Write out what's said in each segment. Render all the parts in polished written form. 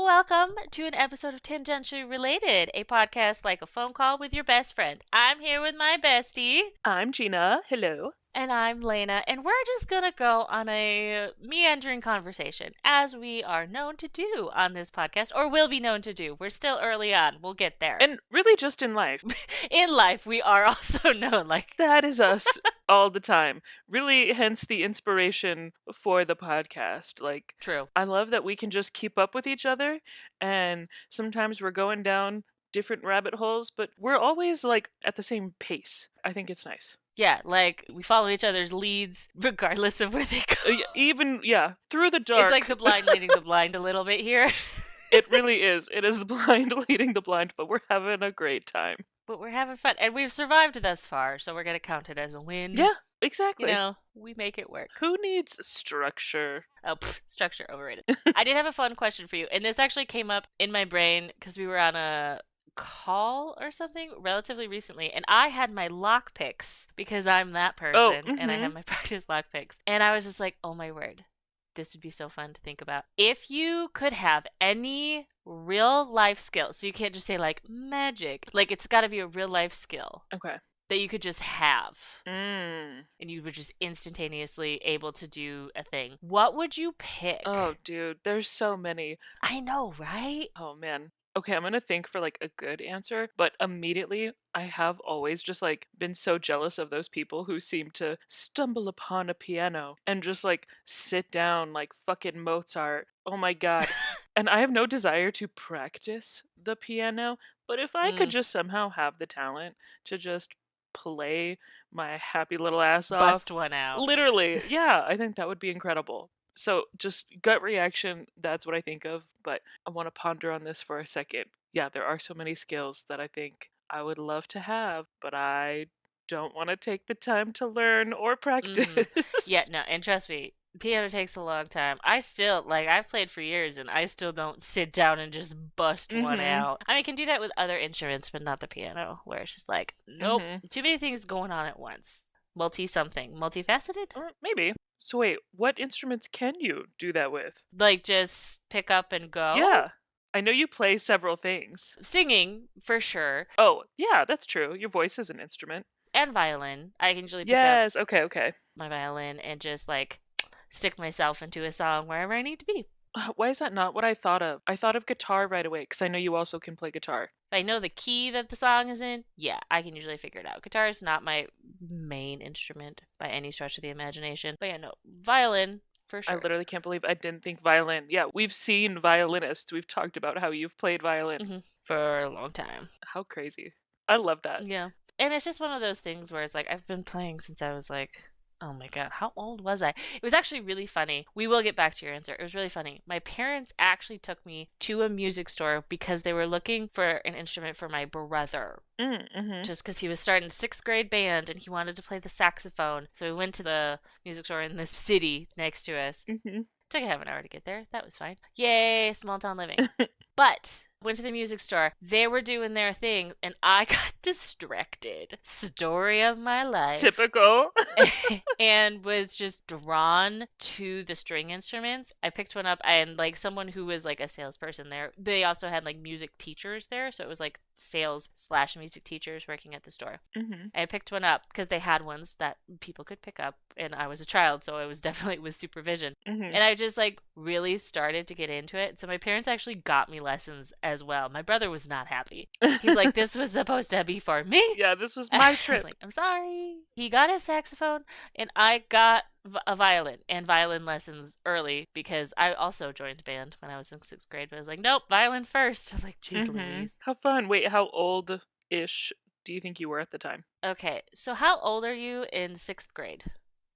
welcome to an episode of Tangentially Related, a podcast like a phone call with your best friend. I'm here with my bestie. I'm Gina. Hello. And I'm Lena, and we're just gonna go on a meandering conversation, as we are known to do on this podcast, or will be known to do. We're still early on. We'll get there. And really just in life. In life, we are also known like... That is us all the time. Really, hence the inspiration for the podcast. Like, True. I love that we can just keep up with each other, and sometimes we're going down different rabbit holes, but we're always, like, at the same pace. I think it's nice. Yeah, like, we follow each other's leads regardless of where they go. Even, through the dark. It's like the blind leading the blind a little bit here. It really is. It is the blind leading the blind, but we're having a great time. But we're having fun. And we've survived thus far, so we're going to count it as a win. Yeah, exactly. You know, we make it work. Who needs structure? Oh, structure, overrated. I did have a fun question for you. And this actually came up in my brain because we were on a call or something relatively recently, and I had my lock picks because I'm that person, and I have my practice lock picks, and I was just like, oh my word, this would be so fun to think about. If you could have any real life skill, so you can't just say like magic, like it's got to be a real life skill, okay, that you could just have, and you were just instantaneously able to do a thing, what would you pick? Oh dude, there's so many. I know, right? Oh man. Okay, I'm gonna think for like a good answer, but immediately I have always just like been so jealous of those people who seem to stumble upon a piano and just like sit down like fucking Mozart. Oh my god. And I have no desire to practice the piano, but if I could just somehow have the talent to just play my happy little ass off. Bust one out. Literally, yeah, I think that would be incredible. So just gut reaction, that's what I think of, but I want to ponder on this for a second. Yeah, there are so many skills that I think I would love to have, but I don't want to take the time to learn or practice. Yeah, no, and trust me, piano takes a long time. I still, like, I've played for years, and I still don't sit down and just bust one out. I mean, I can do that with other instruments, but not the piano, where it's just like, nope, too many things going on at once. Multi-something. Multifaceted? Maybe. So wait, what instruments can you do that with? Like just pick up and go? Yeah. I know you play several things. Singing, for sure. Oh, yeah, that's true. Your voice is an instrument. And violin. I can usually pick up okay. my violin and just like stick myself into a song wherever I need to be. Why is that not what I thought of? I thought of guitar right away, because I know you also can play guitar. If I know the key that the song is in, yeah, I can usually figure it out. Guitar is not my main instrument by any stretch of the imagination. But yeah, no, violin, for sure. I literally can't believe I didn't think violin. Yeah, we've seen violinists. We've talked about how you've played violin. For a long time. How crazy. I love that. Yeah. And it's just one of those things where it's like, I've been playing since I was like... Oh my god, how old was I? It was actually really funny. We will get back to your answer. It was really funny. My parents actually took me to a music store because they were looking for an instrument for my brother. Just because he was starting 6th grade band and he wanted to play the saxophone. So we went to the music store in this city next to us. Took a half an hour to get there. That was fine. Yay, small town living. But went to the music store. They were doing their thing, and I got distracted. Story of my life. Typical. And was just drawn to the string instruments. I picked one up, and like someone who was like a salesperson there, they also had like music teachers there, so it was like sales/music teachers working at the store. I picked one up because they had ones that people could pick up, and I was a child, so I was definitely with supervision. And I just like really started to get into it. So my parents actually got me lessons as well. My brother was not happy. He's like, this was supposed to be for me. Yeah, this was my trip. I was like, I'm sorry. He got his saxophone, and I got a violin and violin lessons early because I also joined band when I was in 6th grade. But I was like, nope, violin first. I was like, geez Louise. How fun. Wait, how old-ish do you think you were at the time? Okay, so how old are you in 6th grade?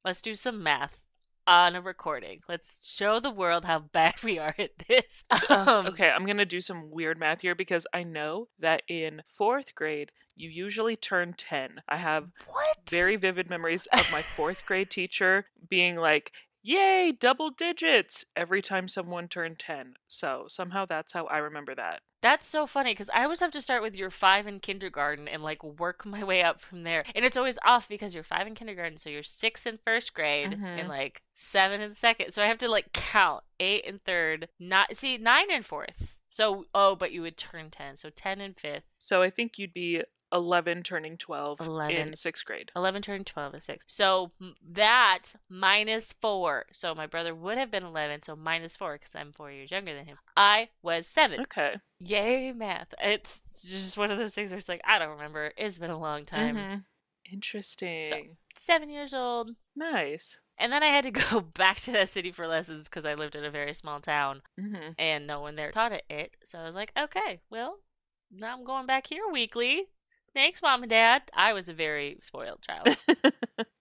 Let's do some math on a recording. Let's show the world how bad we are at this. Okay, I'm going to do some weird math here because I know that in 4th grade, you usually turn 10. I have very vivid memories of my 4th grade teacher being like, yay, double digits every time someone turned 10. So somehow that's how I remember that. That's so funny because I always have to start with you're 5 in kindergarten and like work my way up from there. And it's always off because you're 5 in kindergarten, so you're 6 in 1st grade and like 7 in 2nd. So I have to like count 8 in 3rd, 9 in 4th. So, oh, but you would turn 10. So 10 in fifth, So I think you'd be 11 turning 12 11, in 6th grade. 11 turning 12 is 6. So that minus 4. So my brother would have been 11, so minus 4 because I'm 4 years younger than him. I was 7. Okay. Yay, math. It's just one of those things where it's like, I don't remember. It's been a long time. Mm-hmm. So, Interesting. 7 years old. Nice. And then I had to go back to that city for lessons because I lived in a very small town Mm-hmm. and no one there taught it. So I was like, okay, well, now I'm going back here weekly. Thanks, Mom and Dad. I was a very spoiled child.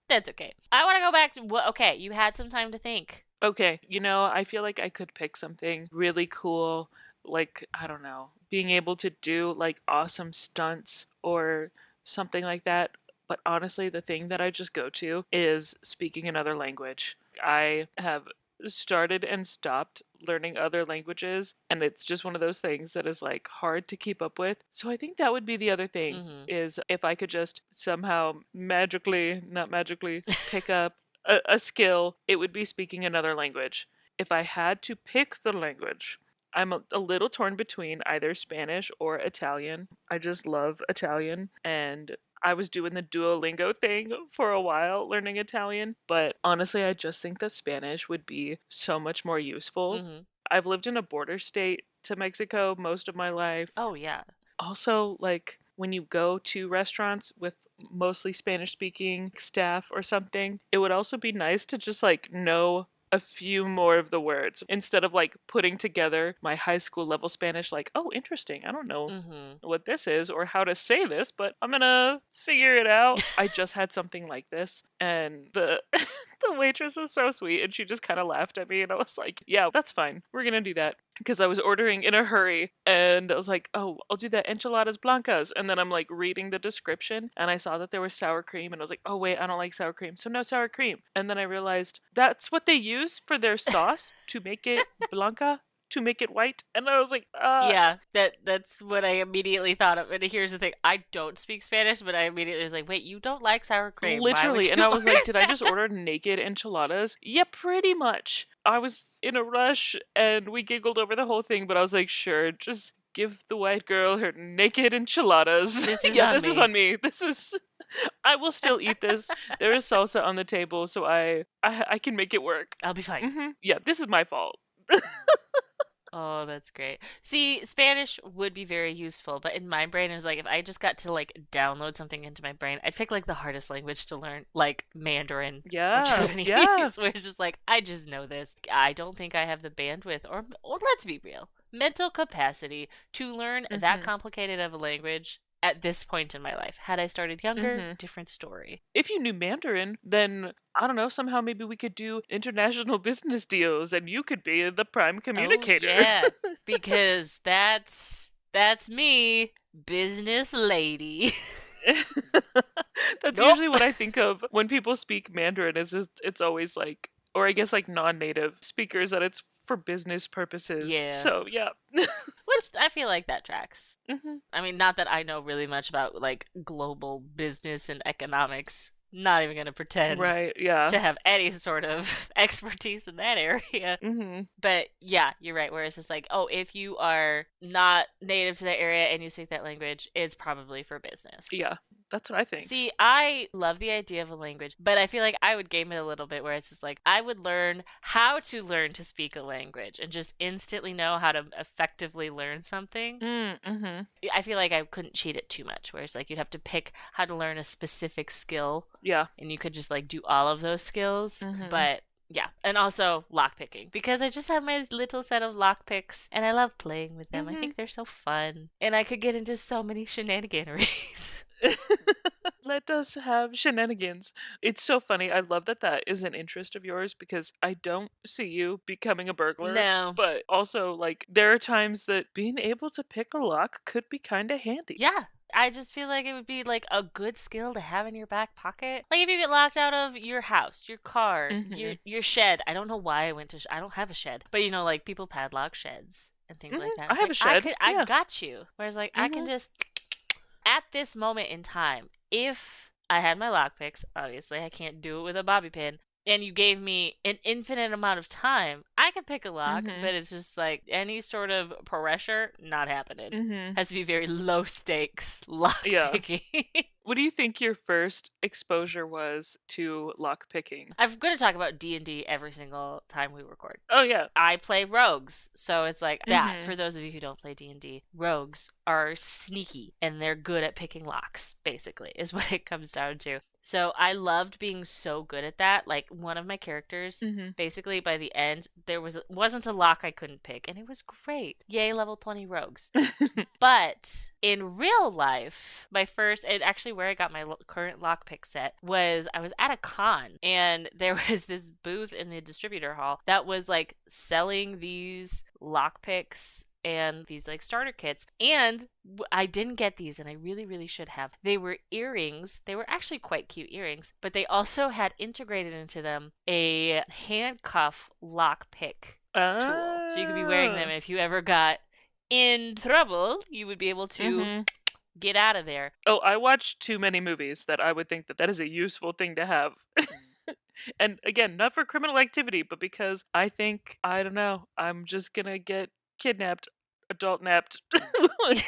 That's okay. I want to go back to, well, okay, you had some time to think. Okay, I feel like I could pick something really cool, like, I don't know, being able to do like awesome stunts or something like that. But honestly, the thing that I just go to is speaking another language. I have started and stopped learning other languages, and it's just one of those things that is like hard to keep up with. So I think that would be the other thing Mm-hmm. is if I could just somehow magically, not magically, pick up a skill, it would be speaking another language. If I had to pick the language, I'm a little torn between either Spanish or Italian. I just love Italian, and I was doing the Duolingo thing for a while learning Italian, but honestly, I just think that Spanish would be so much more useful. Mm-hmm. I've lived in a border state to Mexico most of my life. Oh, yeah. Also, like when you go to restaurants with mostly Spanish speaking staff or something, it would also be nice to just like know a few more of the words instead of like putting together my high school level Spanish, like, oh, interesting. I don't know Mm-hmm. what this is or how to say this, but I'm gonna figure it out. I just had something like this, and the the waitress was so sweet, and she just kind of laughed at me, and I was like, yeah, that's fine. We're gonna do that. Because I was ordering in a hurry, and I was like, oh, I'll do the enchiladas blancas. And then I'm like reading the description, and I saw that there was sour cream, and I was like, oh, wait, I don't like sour cream, so no sour cream. And then I realized that's what they use for their sauce to make it blanca, to make it white. And I was like, Yeah, that's what I immediately thought of. And here's the thing, I don't speak Spanish, but I immediately was like, wait, you don't like sour cream. Why would literally. And you I was order like, did I just order naked enchiladas? Yeah, pretty much. I was in a rush, and we giggled over the whole thing, but I was like, sure, just give the white girl her naked enchiladas. This is Yeah, on this is me. on me. This is I will still eat this. There is salsa on the table, so I can make it work. I'll be fine. Yeah, this is my fault. Oh, that's great. See, Spanish would be very useful, but in my brain, it was like if I just got to like download something into my brain, I'd pick like the hardest language to learn, like Mandarin or Yeah, Japanese, yeah. where it's just like I just know this. I don't think I have the bandwidth, or let's be real, mental capacity to learn that Mhm. complicated of a language at this point in my life. Had I started younger, Mhm. different story. If you knew Mandarin, then I don't know, somehow maybe we could do international business deals and you could be the prime Oh communicator. yeah, because that's me, business lady. That's Nope. usually what I think of when people speak Mandarin is just it's always like or I guess like non-native speakers that it's for business purposes. Yeah. So, yeah. Which I feel like that tracks. Mhm. I mean, not that I know really much about like global business and economics. Not even gonna pretend Right, yeah. to have any sort of expertise in that area. Mhm. But yeah, you're right. Where it's just like, oh, if you are not native to that area and you speak that language, it's probably for business. Yeah. That's what I think. See, I love the idea of a language, but I feel like I would game it a little bit where it's just like I would learn how to learn to speak a language and just instantly know how to effectively learn something. Mhm. I feel like I couldn't cheat it too much, where it's like you'd have to pick how to learn a specific skill Yeah. and you could just like do all of those skills. Mhm. But yeah, and also lock picking because I just have my little set of lock picks and I love playing with them. I Mhm. think they're so fun, and I could get into so many shenaniganeries. Let us have shenanigans. It's so funny. I love that that is an interest of yours because I don't see you becoming a burglar. No, But also, like, there are times that being able to pick a lock could be kind of handy. yeah. I just feel like it would be like a good skill to have in your back pocket. Like if you get locked out of your house, your car, Mhm. your shed. I don't know why I went to I don't have a shed. But you know like people padlock sheds and things like that. I It's have like a shed. I Yeah. got you. Whereas like I can Mhm. just at this moment in time, if I had my lockpicks, obviously I can't do it with a bobby pin. and you gave me an infinite amount of time, I could pick a lock, Mhm. but it's just like any sort of pressure, not happening. Mhm. Has to be very low stakes lock Yeah. picking. What do you think your first exposure was to lock picking? I'm going to talk about D&D every single time we record. Oh yeah. I play rogues, so it's like that. For Mhm. those of you who don't play D&D, rogues are sneaky and they're good at picking locks, basically, is what it comes down to. So I loved being so good at that. Like one of my characters, Mhm. basically by the end, there wasn't a lock I couldn't pick, and it was great. Yay, level 20 rogues. But in real life, my first, and actually where I got my current lockpick set was I was at a con and there was this booth in the distributor hall that was like selling these lockpicks and these like starter kits. And I didn't get these and I really, really should have. They were earrings. They were actually quite cute earrings, but they also had integrated into them a handcuff lockpick tool. So you could be wearing them Oh. if you ever got in trouble, you would be able to Mhm. get out of there. Oh, I watch too many movies that I would think that that is a useful thing to have. And again, not for criminal activity, but because I think, I don't know, I'm just gonna get kidnapped, adult napped.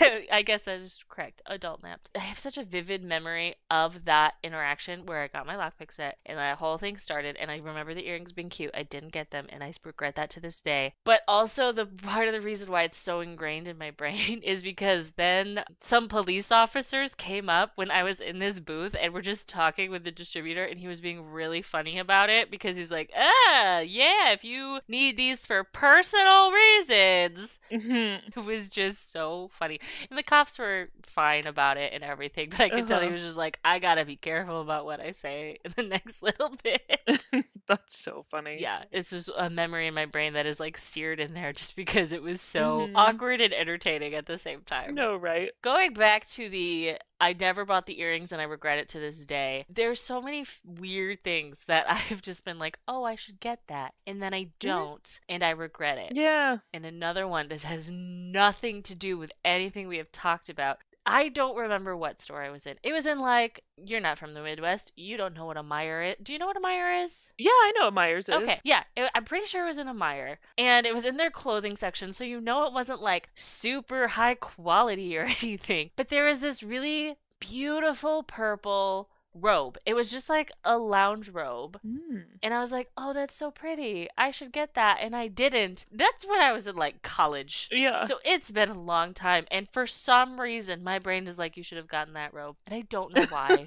Yeah, I guess that is correct. Adult napped. I have such a vivid memory of that interaction where I got my lockpick set and that whole thing started. And I remember the earrings being cute. I didn't get them, and I regret that to this day. But also, the part of the reason why it's so ingrained in my brain is because then some police officers came up when I was in this booth and were just talking with the distributor, and he was being really funny about it because he's like, yeah, if you need these for personal reasons. Mhm. It was just so funny. And the cops were fine about it and everything, but I could tell he Uh-huh. was just like, I gotta be careful about what I say in the next little bit. That's so funny. Yeah, it's just a memory in my brain that is like seared in there just because it was so Mhm. awkward and entertaining at the same time. No, right? Going back to the I never bought the earrings and I regret it to this day. There's so many weird things that I've just been like, "Oh, I should get that." And then I Mhm. don't and I regret it. Yeah. And another one that has nothing to do with anything we have talked about. I don't remember what store I was in. It was in like, you're not from the Midwest. You don't know what a Meyer is. Do you know what a Meyer is? Yeah, I know what Myers Okay, is. yeah, I'm pretty sure it was in a Meyer, and it was in their clothing section, so you know it wasn't like super high quality or anything. But there was this really beautiful purple robe. It was just like a lounge robe, Mm. and I was like, oh, that's so pretty. I should get that. And I didn't. That's when I was in like college. Yeah. So it's been a long time. And for some reason, my brain is like, you should have gotten that robe. And I don't know why.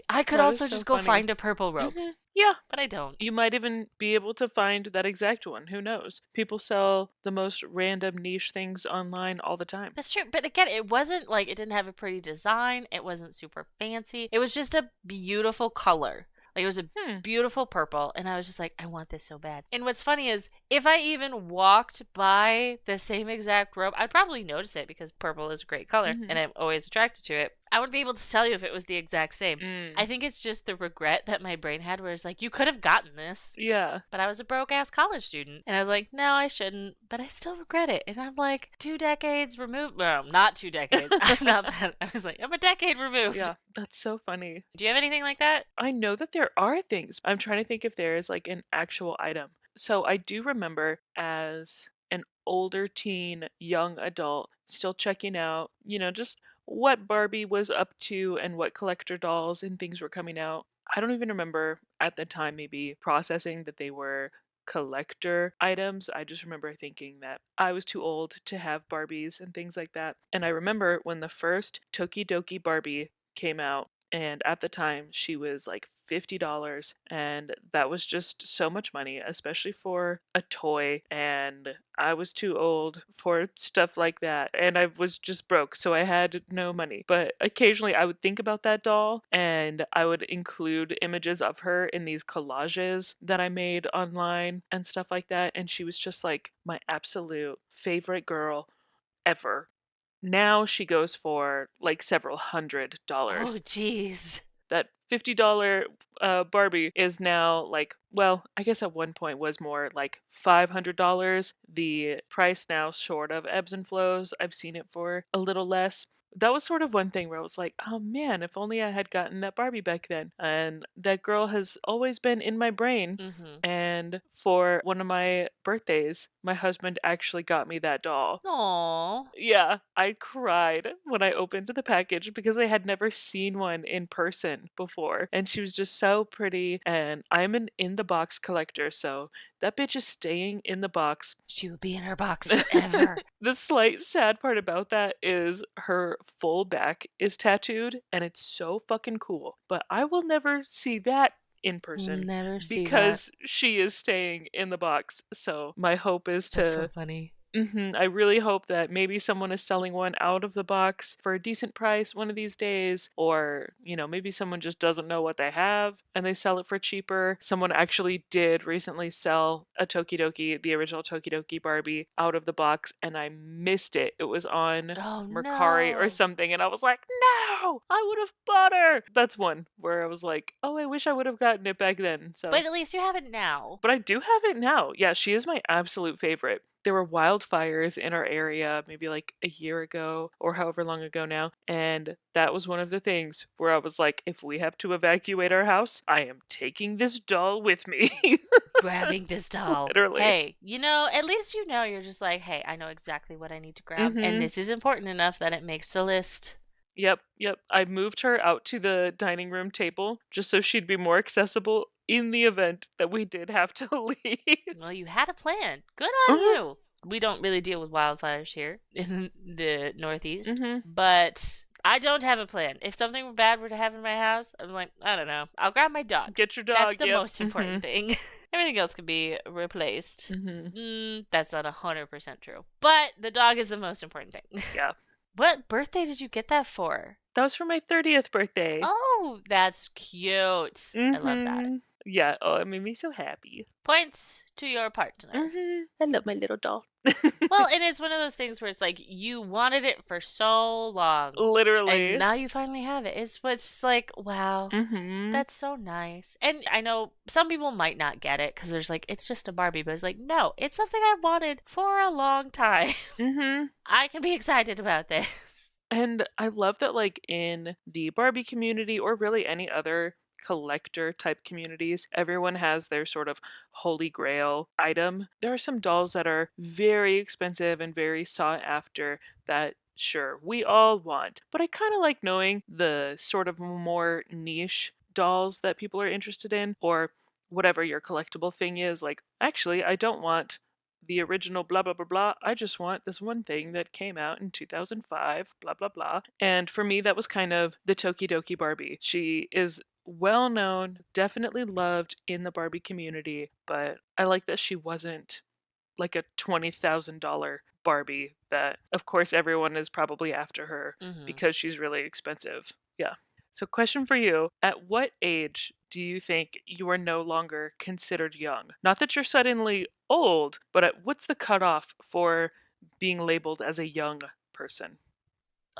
I could That is also so just go funny. find a purple robe, Yeah. but I don't. You might even be able to find that exact one. Who knows? People sell the most random niche things online all the time. That's true. But again, it wasn't like it didn't have a pretty design. It wasn't super fancy. It was just a beautiful color. Like it was a Hmm. beautiful purple. And I was just like, I want this so bad. And what's funny is if I even walked by the same exact robe, I'd probably notice it because purple is a great color Mhm. and I'm always attracted to it. I wouldn't be able to tell you if it was the exact same. I Mm. think it's just the regret that my brain had where it's like, you could have gotten this. Yeah. But I was a broke ass college student. And I was like, no, I shouldn't. But I still regret it. And I'm like, 2 decades removed. Well, not 2 decades. I'm not that. I was like, I'm a decade removed. Yeah, that's so funny. Do you have anything like that? I know that there are things. I'm trying to think if there is like an actual item. So I do remember as an older teen, young adult, still checking out, just what Barbie was up to and what collector dolls and things were coming out. I don't even remember at the time maybe processing that they were collector items. I just remember thinking that I was too old to have Barbies and things like that. And I remember when the first Tokidoki Barbie came out, and at the time she was like $50, and that was just so much money, especially for a toy, and I was too old for stuff like that, and I was just broke, so I had no money. But occasionally I would think about that doll and I would include images of her in these collages that I made online and stuff like that, and she was just like my absolute favorite girl ever. Now she goes for like several hundred Oh, dollars. jeez. that $50 Barbie is now like, well, I guess at one point was more like $500. The price now sort of ebbs and flows. I've seen it for a little less. That was sort of one thing where I was like, oh man, if only I had gotten that Barbie back then. And that girl has always been in my brain. Mm-hmm. And for one of my birthdays, my husband actually got me that doll. Aww. Yeah, I cried when I opened the package because I had never seen one in person before. And she was just so pretty. And I'm an in the box collector, so that bitch is staying in the box. She will be in her box forever. The slight sad part about that is her full back is tattooed and it's so fucking cool. But I will never see that in We'll person never see that. because she is staying in the box. So my hope is That's so to funny. I really hope that maybe someone is selling one out of the box for a decent price one of these days, or, maybe someone just doesn't know what they have and they sell it for cheaper. Someone actually did recently sell a Tokidoki, the original Tokidoki Barbie, out of the box, and I missed it. It was on Oh Mercari or no. something, and I was like, no, I would have bought her. That's one where I was like, oh, I wish I would have gotten it back then. So But at least you have it now. but I do have it now. Yeah, she is my absolute favorite. There were wildfires in our area maybe like a year ago or however long ago now. And that was one of the things where I was like, if we have to evacuate our house, I am taking this doll with me. Grabbing this doll. Literally. Hey, at least you're just like, hey, I know exactly what I need to grab. And Hmm. this is important enough that it makes the list. Yep, yep. I moved her out to the dining room table just so she'd be more accessible in the event that we did have to leave. Well, you had a plan. Good on Uh-huh. you. We don't really deal with wildfires here in the Northeast, Hmm. but I don't have a plan. If something bad were to happen in my house, I'm like, I don't know. I'll grab my dog. Get your That's dog. the Yep. most Hmm. important thing. Everything else can be replaced. Hmm. That's not 100% true. But the dog is the most important thing. Yeah. What birthday did you get that for? That was for my 30th birthday. Oh, that's cute. I love that. Mhm. Yeah, oh, it made me so happy. Points to your partner. I love my little doll. Well, and it's one of those things where it's like you wanted it for so long, and Literally. now you finally have it. It's what's like, wow, Mhm. that's so nice. And I know some people might not get it because there's like, it's just a Barbie, but it's like, no, it's something I wanted for a long time. Mhm. I can be excited about this. And I love that like in the Barbie community or really any other collector type communities, everyone has their sort of holy grail item. There are some dolls that are very expensive and very sought after that sure we all want. But I kind of like knowing the sort of more niche dolls that people are interested in or whatever your collectible thing is. Like, actually, I don't want the original blah blah blah blah. I just want this one thing that came out in 2005, blah blah blah. And for me that was kind of the Tokidoki Barbie. She is well known, definitely loved in the Barbie community, but I like that she wasn't like a $20,000 Barbie that of course everyone is probably after her Mm-hmm. because she's really expensive. Yeah. So question for you, at what age do you think you are no longer considered young? Not that you're suddenly old, but what's the cutoff for being labeled as a young person?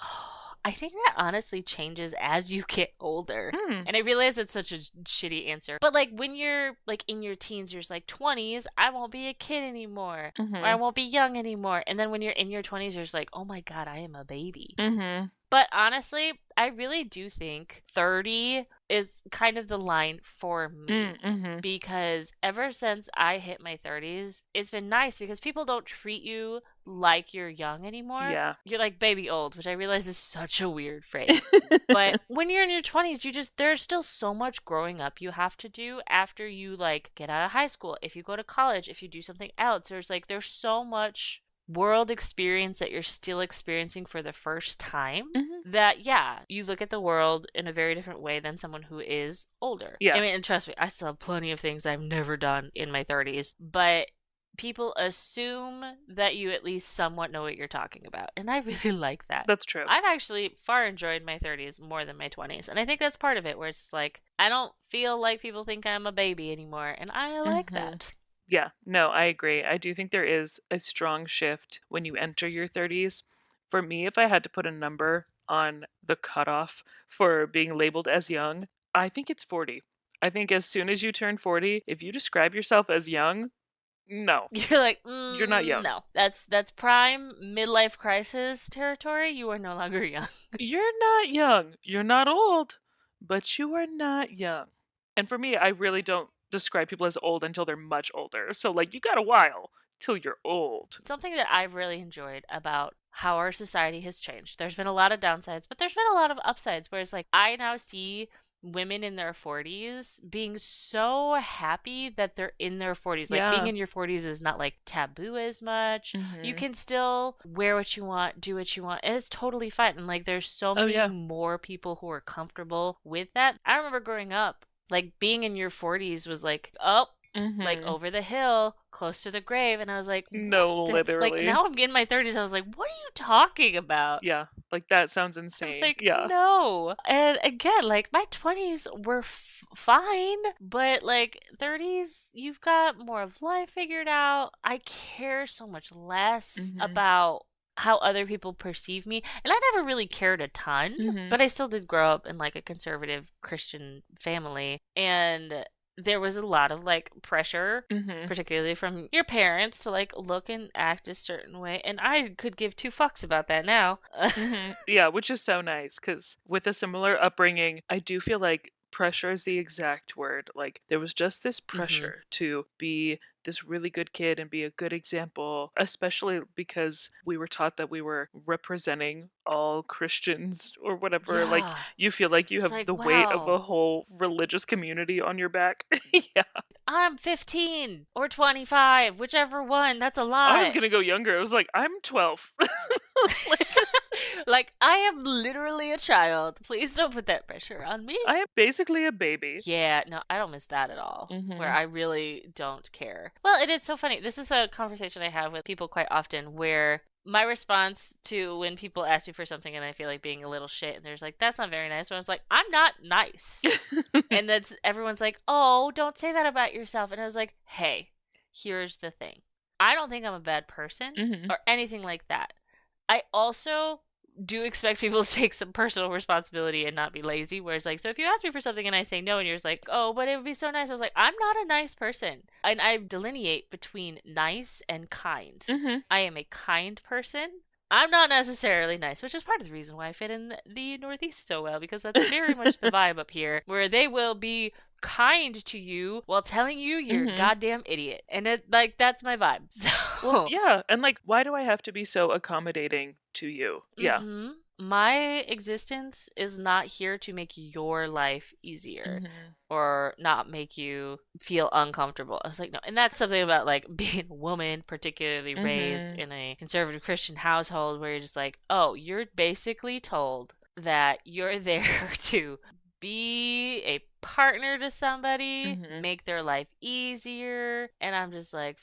Oh, I think that honestly changes as you get older. Hmm. And I realize it's such a shitty answer. But like when you're like in your teens, you're just like 20s, I won't be a kid anymore. Or I Mhm. won't be young anymore. And then when you're in your 20s, you're just like, oh my God, I am a baby. Mhm. But honestly, I really do think 30 is kind of the line for me. Mhm. Because ever since I hit my 30s, it's been nice because people don't treat you like you're young anymore. Yeah. You're like baby old, which I realize is such a weird phrase. But when you're in your 20s, there's still so much growing up you have to do after you like get out of high school. If you go to college, if you do something else, there's so much world experience that you're still experiencing for the first time Mhm. that yeah, you look at the world in a very different way than someone who is older. I Yeah. mean, and trust me, I still have plenty of things I've never done in my 30s, but people assume that you at least somewhat know what you're talking about, and I really like that. That's true. I've actually far enjoyed my 30s more than my 20s, and I think that's part of it where it's like I don't feel like people think I'm a baby anymore, and I like Mhm. that. Yeah, no, I agree. I do think there is a strong shift when you enter your 30s. For me, if I had to put a number on the cutoff for being labeled as young, I think it's 40. I think as soon as you turn 40, if you describe yourself as young, no, You're like, you're not young. no. That's prime midlife crisis territory. You are no longer young. You're not young. You're not old, but you are not young. And for me, I really don't describe people as old until they're much older. So, like, you got a while till you're old. Something that I've really enjoyed about how our society has changed. There's been a lot of downsides, but there's been a lot of upsides where it's like I now see women in their 40s being so happy that they're in their 40s. Like being Yeah. in your 40s is not like taboo as much. You Hmm. can still wear what you want, do what you want, and it's totally fine. And like there's so Oh, many yeah. more people who are comfortable with that. I remember growing up, like being in your 40s was like, oh, like Hmm. over the hill, close to the grave, and I was like, "What No, the?" Like literally. now I'm in my 30s. I was like, "What are you talking about?" Yeah. Like, that sounds I'm insane. like, Yeah. "No." And again, like my 20s were fine, but like 30s, you've got more of life figured out. I care so much less Hmm. about how other people perceive me. And I never really cared a ton, Hmm. but I still did grow up in like a conservative Christian family. And there was a lot of like pressure, Hmm. particularly from your parents, to like look and act a certain way. And I could give two fucks about that now. Yeah, which is so nice because with a similar upbringing, I do feel like pressure is the exact word. Like, there was just this Hmm. pressure to be this really good kid and be a good example, especially because we were taught that we were representing all Christians or whatever. Like, Yeah. you feel like you It's have like, the weight of wow, a whole religious community on your back. Yeah. I'm 15 or 25, whichever one. That's a I was lot. gonna go younger. I was like, I'm 12. Like, Like, I am literally a child. Please don't put that pressure on me. I am basically a baby. Yeah, no, I don't miss that at all. Where Hmm. I really don't care. Well, it is so funny. This is a conversation I have with people quite often where my response to when people ask me for something and I feel like being a little shit and there's like, that's not very nice. But I was like, I'm not nice. And that's everyone's like, oh, don't say that about yourself. And I was like, hey, here's the thing. I don't think I'm a bad person Hmm. or anything like that. I also do expect people to take some personal responsibility and not be lazy. Where it's like, so if you ask me for something and I say no, and you're just like, oh, but it would be so nice. I was like, I'm not a nice person. And I delineate between nice and kind. Hmm. I am a kind person. I'm not necessarily nice, which is part of the reason why I fit in the Northeast so well, because that's very much the vibe up here, where they will be kind to you while telling you you're a Hmm. goddamn idiot. And it like that's my vibe. Well, So yeah, and like, why do I have to be so accommodating to you? Yeah. mm-hmm. My existence is not here to make your life easier Hmm. or not make you feel uncomfortable. I was like, no. And that's something about like being a woman, particularly raised Hmm. in a conservative Christian household where you're just like, oh, you're basically told that you're there to be a partner to somebody, Hmm. make their life easier. And I'm just like,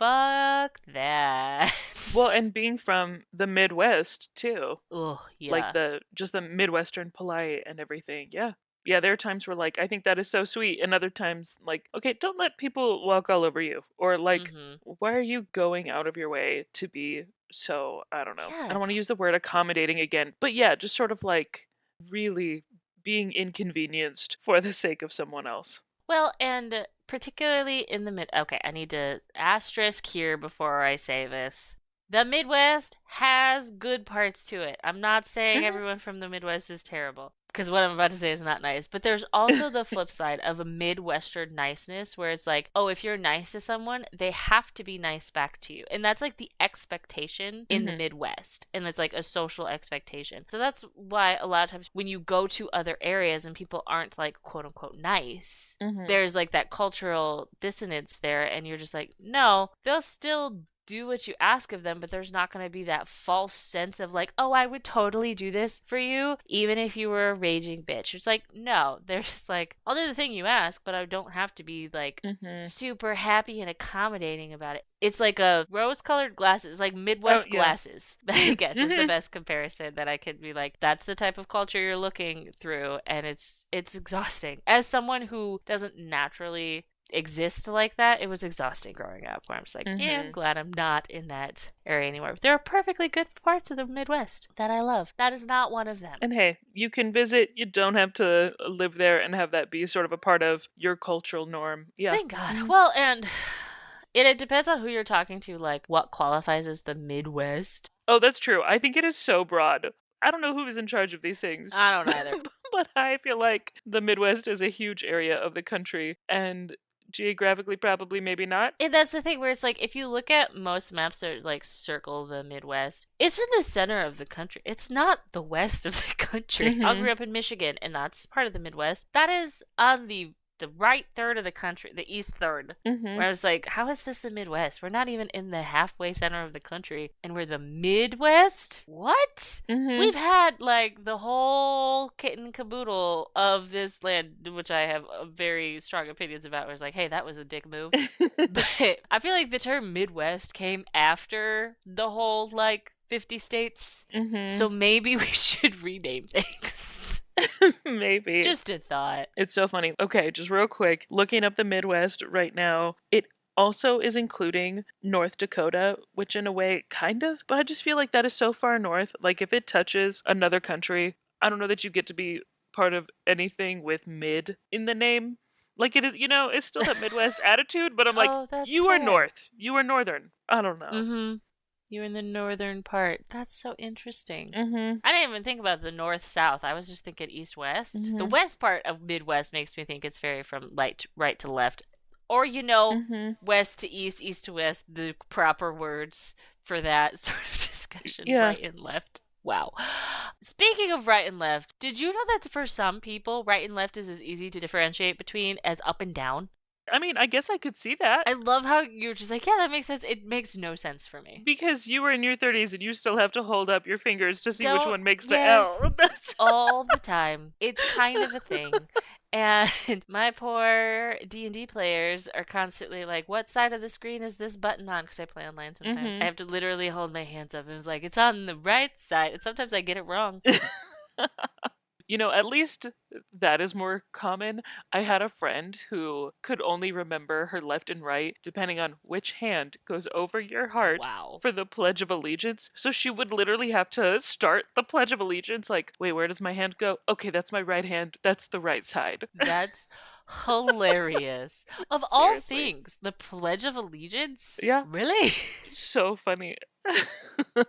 fuck that. Well, and being from the Midwest too, Oh, like yeah. the Midwestern polite and everything. Yeah. Yeah, there are times where like I think that is so sweet, and other times like, okay, don't let people walk all over you, or like, Mm-hmm. why are you going out of your way to be so, I don't know. I Yeah. don't want to use the word accommodating again, but yeah, just sort of like really being inconvenienced for the sake of someone else. Well, and particularly in the mid. Okay, I need to asterisk here before I say this. The Midwest has good parts to it. I'm not saying Hmm. everyone from the Midwest is terrible, because what I'm about to say is not nice. But there's also the flip side of a Midwestern niceness where it's like, oh, if you're nice to someone, they have to be nice back to you. And that's like the expectation in the Hmm. Midwest. And it's like a social expectation. So that's why a lot of times when you go to other areas and people aren't like quote unquote nice, Hmm. there's like that cultural dissonance there. And you're just like, no, they'll still do what you ask of them, but there's not going to be that false sense of like, oh, I would totally do this for you, even if you were a raging bitch. It's like, no, they're just like, I'll do the thing you ask, but I don't have to be like Hmm. super happy and accommodating about it. It's like a rose colored glasses, like Oh Midwest yeah. glasses, I guess is the Hmm. best comparison that I could be like, that's the type of culture you're looking through, and it's exhausting. As someone who doesn't naturally exist like that, it was exhausting growing up. Where I'm just like, yeah, I'm Mhm. glad I'm not in that area anymore. But there are perfectly good parts of the Midwest that I love. That is not one of them. And hey, you can visit. You don't have to live there and have that be sort of a part of your cultural norm. Yeah. Thank God. Mhm. Well, and it depends on who you're talking to, like what qualifies as the Midwest. Oh, that's true. I think it is so broad. I don't know who is in charge of these things. I don't either. But I feel like the Midwest is a huge area of the country, and geographically, probably maybe not. And that's the thing where it's like if you look at most maps that like circle the Midwest, it's in the center of the country. It's not the west of the country. I Hmm. grew up in Michigan, and that's part of the Midwest. That is on the right third of the country, the east third. Hmm. Where I was like, how is this the Midwest? We're not even in the halfway center of the country, and we're the Midwest? What? Hmm. We've had like the whole kit and caboodle of this land, which I have very strong opinions about. Where it's like, hey, that was a dick move. But I feel like the term Midwest came after the whole like 50 states. Hmm. So maybe we should rename things. Maybe. Just a thought. It's so funny. Okay, just real quick, looking up the Midwest right now, it also is including North Dakota, which in a way kind of, but I just feel like that is so far north. Like if it touches another country, I don't know that you get to be part of anything with mid in the name. Like it is, it's still that Midwest attitude, but I'm like, Oh, that's you are fair. north. You are northern. I don't know. Mm-hmm. You're in the northern part. That's so interesting. Mhm. I didn't even think about the north south. I was just thinking east west. The Mhm. west part of Midwest makes me think it's very from right to left. Or, Mhm. west to east, east to west, the proper words for that sort of discussion, Yeah. right and left. Wow. Speaking of right and left, did you know that for some people, right and left is as easy to differentiate between as up and down? I mean, I guess I could see that. I love how you're just like, yeah, that makes sense. It makes no sense for me. Because you were in your 30s and you still have to hold up your fingers to see which Don't, one makes the L. yes, That's all the time. It's kind of a thing. And my poor D&D players are constantly like, what side of the screen is this button on? Because I play online sometimes. I Mhm. have to literally hold my hands up and it's like, it's on the right side. And sometimes I get it wrong. At least that is more common. I had a friend who could only remember her left and right depending on which hand goes over your heart Wow. for the Pledge of Allegiance. So she would literally have to start the Pledge of Allegiance like, wait, where does my hand go? Okay, that's my right hand. That's the right side. That's hilarious. Of all Seriously. things, the Pledge of Allegiance? Yeah, Really? so funny.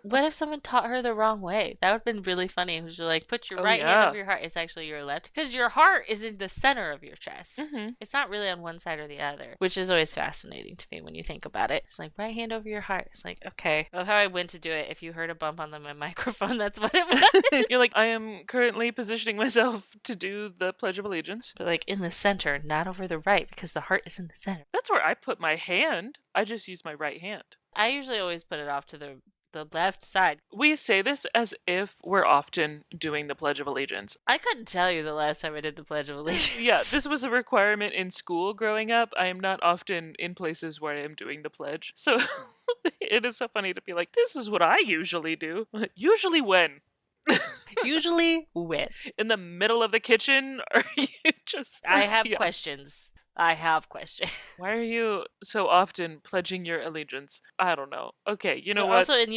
What if someone taught her the wrong way? That would have been really funny. It was like, put your Oh, right hand over yeah. your heart. It's actually your left. Because your heart is in the center of your chest. Hmm. It's not really on one side or the other, which is always fascinating to me when you think about it. It's like, right hand over your heart. It's like, okay. I love how I went to do it. If you heard a bump on my microphone, that's what it was. You're like, I am currently positioning myself to do the Pledge of Allegiance. But like in the center, not over the right, because the heart is in the center. That's where I put my hand. I just use my right hand. I usually always put it off to the left side. We say this as if we're often doing the Pledge of Allegiance. I couldn't tell you the last time I did the Pledge of Yeah, Allegiance. this was a requirement in school growing up. I am not often in places where I am doing the pledge. So it is so funny to be like, this is what I usually do. Usually when? Usually when. In the middle of the kitchen? Or you just. I have Yeah. questions. I have questions. Why are you so often pledging your allegiance? I don't know. Okay, you know But what? also, and do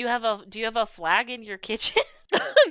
you have a flag in your kitchen?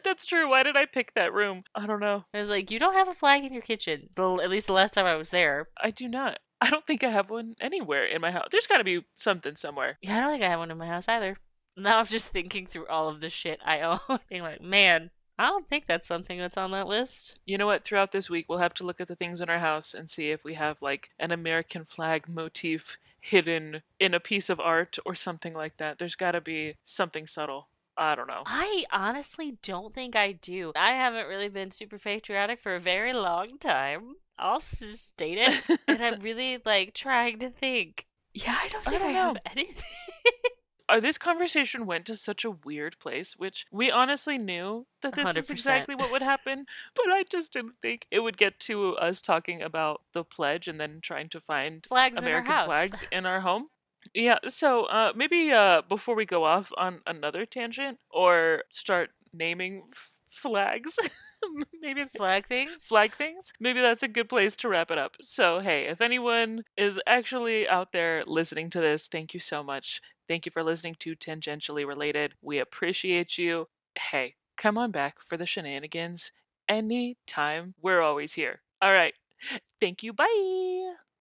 That's true. Why did I pick that room? I don't know. I was like, you don't have a flag in your kitchen. At least the last time I was there. I do not. I don't think I have one anywhere in my house. There's got to be something somewhere. Yeah, I don't think I have one in my house either. Now I'm just thinking through all of the shit I own. Being like, man, I don't think that's something that's on that list. You know what? Throughout this week, we'll have to look at the things in our house and see if we have like an American flag motif hidden in a piece of art or something like that. There's got to be something subtle. I don't know. I honestly don't think I do. I haven't really been super patriotic for a very long time. I'll just state it. And I'm really like trying to think. Yeah, I don't I think I don't have know. anything. This conversation went to such a weird place, which we honestly knew that this is 100%. exactly what would happen, but I just didn't think it would get to us talking about the pledge and then trying to find Flags in our American house. flags in our home. Yeah, so maybe before we go off on another tangent or start naming flags. Maybe Flag things? flag things. Maybe that's a good place to wrap it up. So, hey, if anyone is actually out there listening to this, thank you so much. Thank you for listening to Tangentially Related. We appreciate you. Hey, come on back for the shenanigans anytime. We're always here. All right. Thank you. Bye.